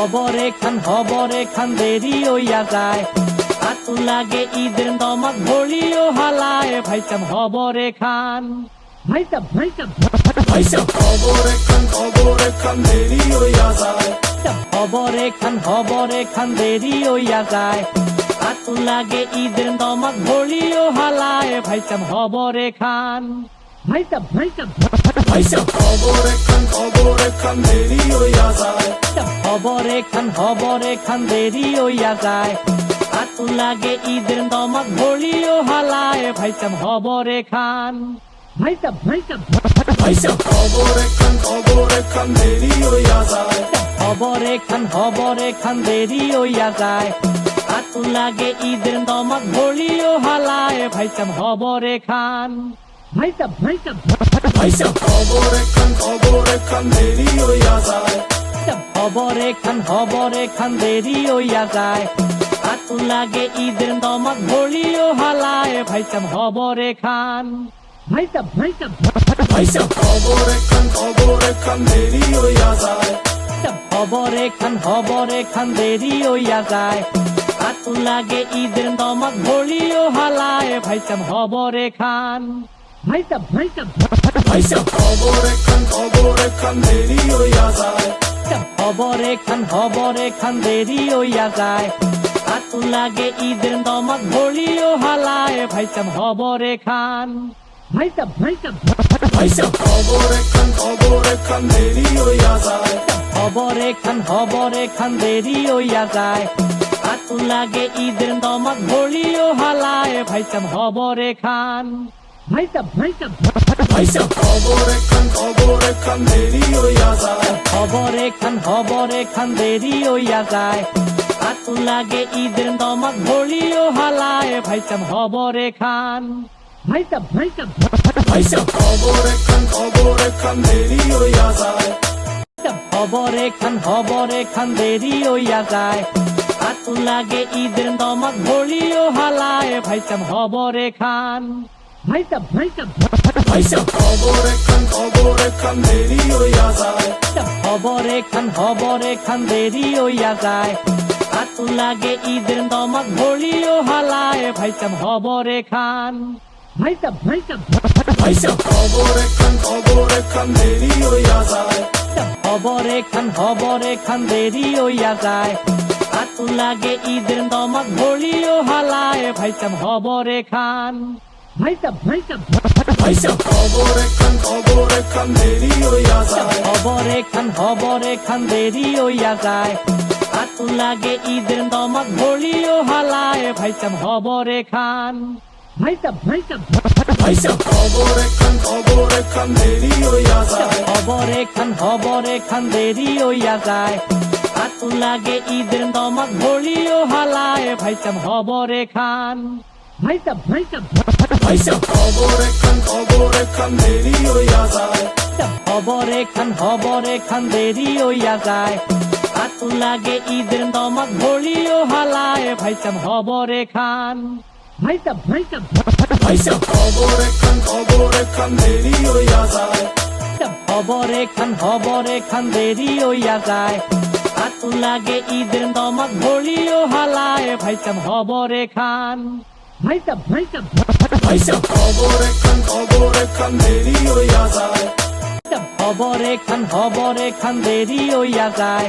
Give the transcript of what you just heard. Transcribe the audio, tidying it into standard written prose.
হবরে খান দেরি হইয়া যায় আতু লাগে ঈদের নমাজ ভরিও হালায় ভাইসাব হবরে খান ভাইসাব খবরে খান দেরি হইয়া যায় হবরে খান দেরি হইয়া যায় আতু লাগে ঈদের নমাজ ভরিও হালায় ভাইসাব হবরে খান ভাইসাব খবরে খান দেরি হইয়া যায় হবরে খান দেরি হইয়া যায় আতু লাগে ঈদের নমাজ ভরিও হালায় ভাইসাব হবরে খান খবরে খান দেরি হইয়া যায় হবরে খান দেরি হইয়া যায় আতু লাগে ঈদের নমাজ ভরিও হালায় ভাইসাব হবরে খান খবরে খান দেরি হইয়া যায় হবরে খান দেরি হইয়া যায় আতু লাগে ঈদের নমাজ ভরিও হালায় ভাইসাব হবরে খান খবরে খান দেরি হইয়া যায় হবরে খান দেরি হইয়া যায় আতু লাগে ঈদের নমাজ ভরিও হালায় ভাইসাব হবরে খান খবরে খান দেরি হইয়া যায় হবরে খান দেরি হইয়া যায় আতু লাগে ঈদের নমাজ ভরিও হালায় ভাইসাব হবরে খান খবরে খান দেরি হইয়া যায় হবরে খান দেরি হইয়া যায় আতু লাগে ঈদের নমাজ ভরিও হালায় ভাইসাব হবরে খান খবরে খান দেরি হইয়া যায় হবরে খান দেরি হইয়া যায় আতু লাগে ঈদের নমাজ ভরিও হালায় ভাইসাব হবরে খান খবরে খান দেরি হইয়া যায় হবরে খান দেরি হইয়া যায় আতু লাগে ঈদের নমাজ ভরিও হালায় ভাইসাব হবরে খান খবরে খান দেরি হইয়া যায় হবরে খান দেরি হইয়া যায় আতু লাগে ঈদের নমাজ ভরিও হালায় ভাইসাব হবরে খান খবরে খান দেরি হইয়া যায় হবরে খান দেরি হইয়া যায় আতু লাগে ঈদের নমাজ ভরিও হালায় ভাইসাব হবরে খান খবরে খান দেরি হইয়া যায় হবরে খান দেরি হইয়া যায় আতু লাগে ঈদের নমাজ ভরিও হালায় ভাইসাব হবরে খান খবরে খান দেরি হইয়া যায় হবরে খান দেরি হইয়া যায় আতু লাগে ঈদের নমাজ ভরিও হালায় ভাইসাব হবরে খান খবরে খান দেরি হইয়া যায় হবরে খান দেরি হইয়া যায় আতু লাগে ঈদের নমাজ ভরিও হালায় ভাইসাব হবরে খান খবরে খান দেরি হইয়া যায় হবরে খান দেরি হইয়া যায় আতু লাগে ঈদের নমাজ ভরিও হালায় ভাইসাব হবরে খান খবরে খান দেরি হইয়া যায় হবরে খান দেরি হইয়া যায়